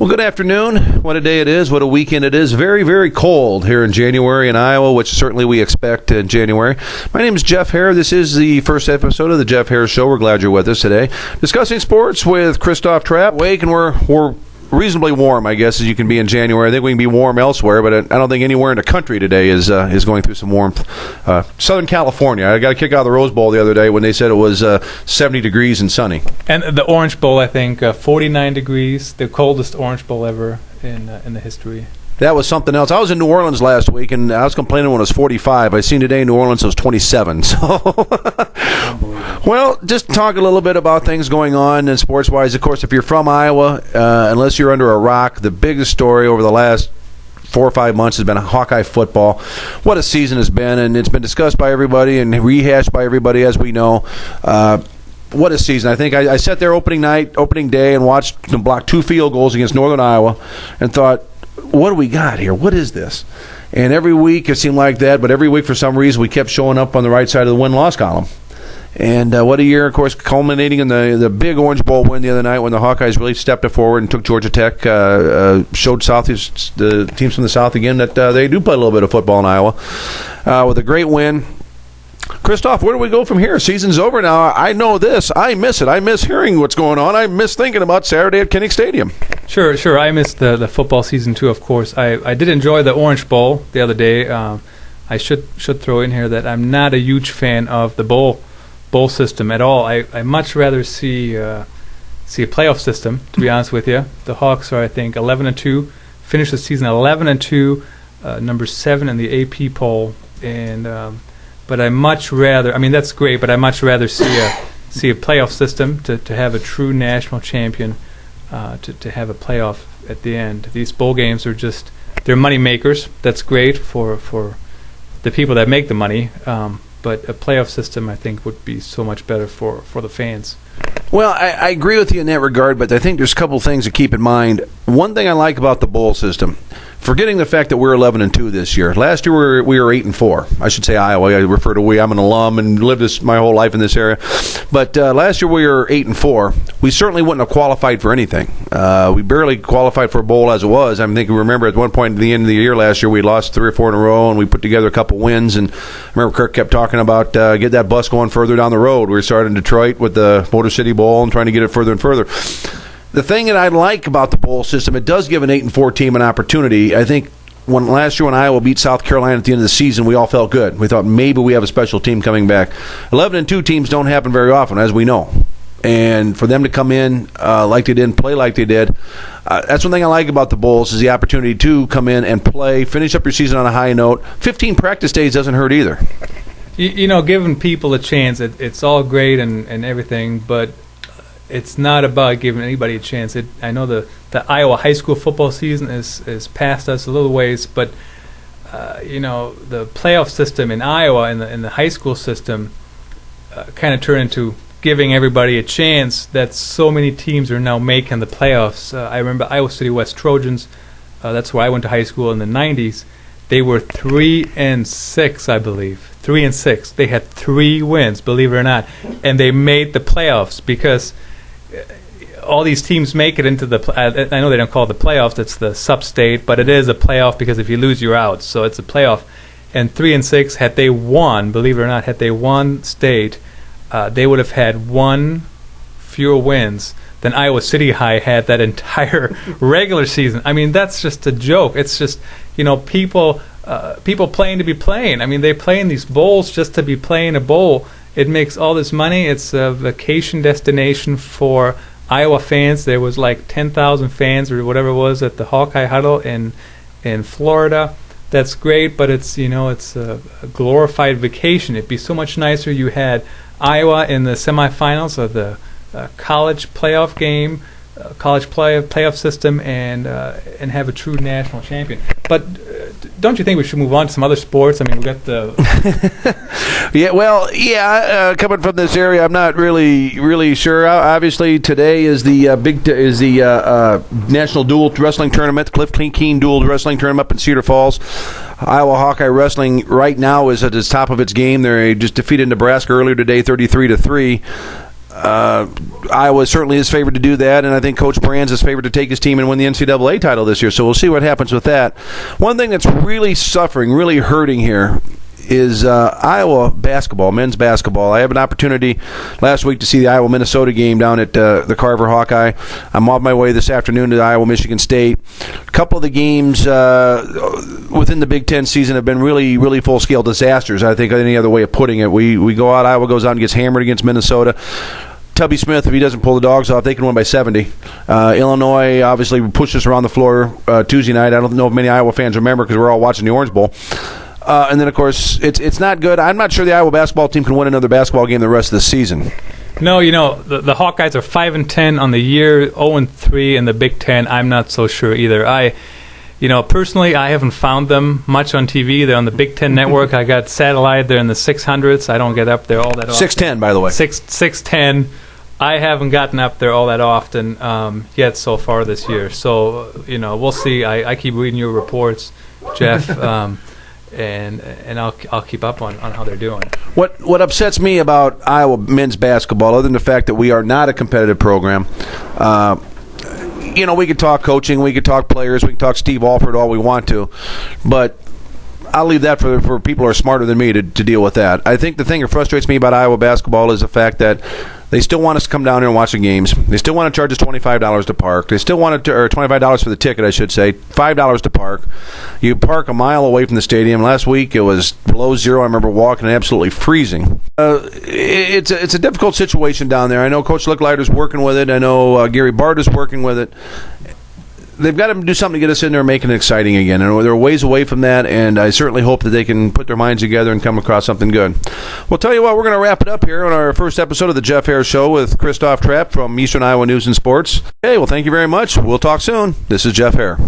Well, good afternoon. What a day it is. What a weekend it is. Very, very cold here in January in Iowa, which certainly we expect in January. My name is Jeff Hare. This is the first episode of the Jeff Hare Show. We're glad you're with us today. Discussing sports with Christoph Trapp. Wake, and we're reasonably warm, I guess, as you can be in January. I think we can be warm elsewhere, but I don't think anywhere in the country today is going through some warmth. Southern California. I got a kick out of the Rose Bowl the other day when they said it was 70 degrees and sunny. And the Orange Bowl, I think, 49 degrees, the coldest Orange Bowl ever in the history. That was something else. I was in New Orleans last week, and I was complaining when it was 45. I seen today in New Orleans it was 27. So, well, just talk a little bit about things going on in sports-wise. Of course, if you're from Iowa, unless you're under a rock, the biggest story over the last 4 or 5 months has been Hawkeye football. What a season has been, and it's been discussed by everybody and rehashed by everybody, as we know. What a season. I think I sat there opening day, and watched them block 2 field goals against Northern Iowa and thought, what do we got here? What is this? And every week it seemed like that, but every week for some reason we kept showing up on the right side of the win-loss column. And what a year, of course, culminating in the big Orange Bowl win the other night when the Hawkeyes really stepped it forward and took Georgia Tech, showed the teams from the South again that they do play a little bit of football in Iowa with a great win. Christoph, where do we go from here? Season's over now. I know this. I miss it. I miss hearing what's going on. I miss thinking about Saturday at Kinnick Stadium. Sure. I missed the football season too, of course. I did enjoy the Orange Bowl the other day. I should throw in here that I'm not a huge fan of the bowl system at all. I much rather see a playoff system, to be honest with you. The Hawks are, I think, 11-2, finished the season 11-2, number 7 in the AP poll, and but I much rather. I mean, that's great, but I much rather see a playoff system to have a true national champion, to have a playoff at the end. These bowl games are they're money makers. That's great for the people that make the money. But a playoff system, I think, would be so much better for the fans. Well, I agree with you in that regard, but I think there's a couple things to keep in mind. One thing I like about the bowl system, forgetting the fact that we're 11-2 this year. Last year we were 8-4. I should say Iowa. I refer to we. I'm an alum and lived my whole life in this area. But last year we were 8-4. We certainly wouldn't have qualified for anything. We barely qualified for a bowl as it was. I think we remember at one point at the end of the year last year we lost 3 or 4 in a row, and we put together a couple wins. And I remember Kirk kept talking about get that bus going further down the road. We were starting in Detroit with the Motor City Bowl and trying to get it further and further. The thing that I like about the bowl system, it does give an 8-4 team an opportunity. I think last year when Iowa beat South Carolina at the end of the season, we all felt good. We thought maybe we have a special team coming back. 11-2 teams don't happen very often, as we know. And for them to come in like they did and play like they did, that's one thing I like about the bowls is the opportunity to come in and play, finish up your season on a high note. 15 practice days doesn't hurt either. You know, giving people a chance, it's all great and everything, but it's not about giving anybody a chance. I know the Iowa high school football season is past us a little ways, but the playoff system in Iowa in the high school system kind of turned into giving everybody a chance. That so many teams are now making the playoffs. I remember Iowa City West Trojans. That's where I went to high school in the 90s. They were 3-6, I believe. 3-6. They had 3 wins, believe it or not, and they made the playoffs because all these teams make it into the. I know they don't call it the playoffs; it's the sub-state, but it is a playoff because if you lose, you're out. So it's a playoff. And 3-6, had they won, believe it or not, had they won state, they would have had 1 fewer wins than Iowa City High had that entire regular season. I mean, that's just a joke. It's just people playing to be playing. I mean, they play in these bowls just to be playing a bowl. It makes all this money. It's a vacation destination for Iowa fans. There was like 10,000 fans or whatever it was at the Hawkeye Huddle in Florida. That's great, but it's a glorified vacation. It'd be so much nicer you had Iowa in the semifinals of the college playoff game, college playoff system, and have a true national champion. But don't you think we should move on to some other sports? I mean, we got the coming from this area, I'm not really sure. Obviously, today is the National Dual Wrestling Tournament, the Cliff Keen Dual Wrestling Tournament up in Cedar Falls. Iowa Hawkeye Wrestling right now is at the top of its game. They just defeated Nebraska earlier today, 33-3. Iowa certainly is favored to do that, and I think Coach Brands is favored to take his team and win the NCAA title this year. So we'll see what happens with that. One thing that's really suffering, really hurting here is Iowa basketball, men's basketball. I have an opportunity last week to see the Iowa-Minnesota game down at the Carver Hawkeye. I'm on my way this afternoon to Iowa-Michigan State. A couple of the games within the Big Ten season have been really, really full-scale disasters, I think, any other way of putting it. We go out, Iowa goes out and gets hammered against Minnesota. Tubby Smith, if he doesn't pull the dogs off, they can win by 70. Illinois obviously pushed us around the floor Tuesday night. I don't know if many Iowa fans remember because we're all watching the Orange Bowl. And then, of course, it's not good. I'm not sure the Iowa basketball team can win another basketball game the rest of the season. No, the Hawkeyes are 5-10 on the year, 0-3 in the Big Ten. I'm not so sure either. Personally, I haven't found them much on TV. They're on the Big Ten Network. I got satellite. They're in the 600s. I don't get up there all that often. 610, by the way. 610. I haven't gotten up there all that often yet so far this year. So, we'll see. I keep reading your reports, Jeff. And I'll keep up on how they're doing. What upsets me about Iowa men's basketball, other than the fact that we are not a competitive program, we could talk coaching, we could talk players, we can talk Steve Alford all we want to, but I'll leave that for people who are smarter than me to deal with that. I think the thing that frustrates me about Iowa basketball is the fact that they still want us to come down here and watch the games. They still want to charge us $25 to park. They still want to, or $25 for the ticket, I should say, $5 to park. You park a mile away from the stadium. Last week it was below zero. I remember walking and absolutely freezing. It's a difficult situation down there. I know Coach Licklider's working with it. I know Gary Bart is working with it. They've got to do something to get us in there and make it exciting again. And they're ways away from that, and I certainly hope that they can put their minds together and come across something good. Well, tell you what, we're going to wrap it up here on our first episode of the Jeff Hare Show with Christoph Trapp from Eastern Iowa News and Sports. Okay, well, thank you very much. We'll talk soon. This is Jeff Hare.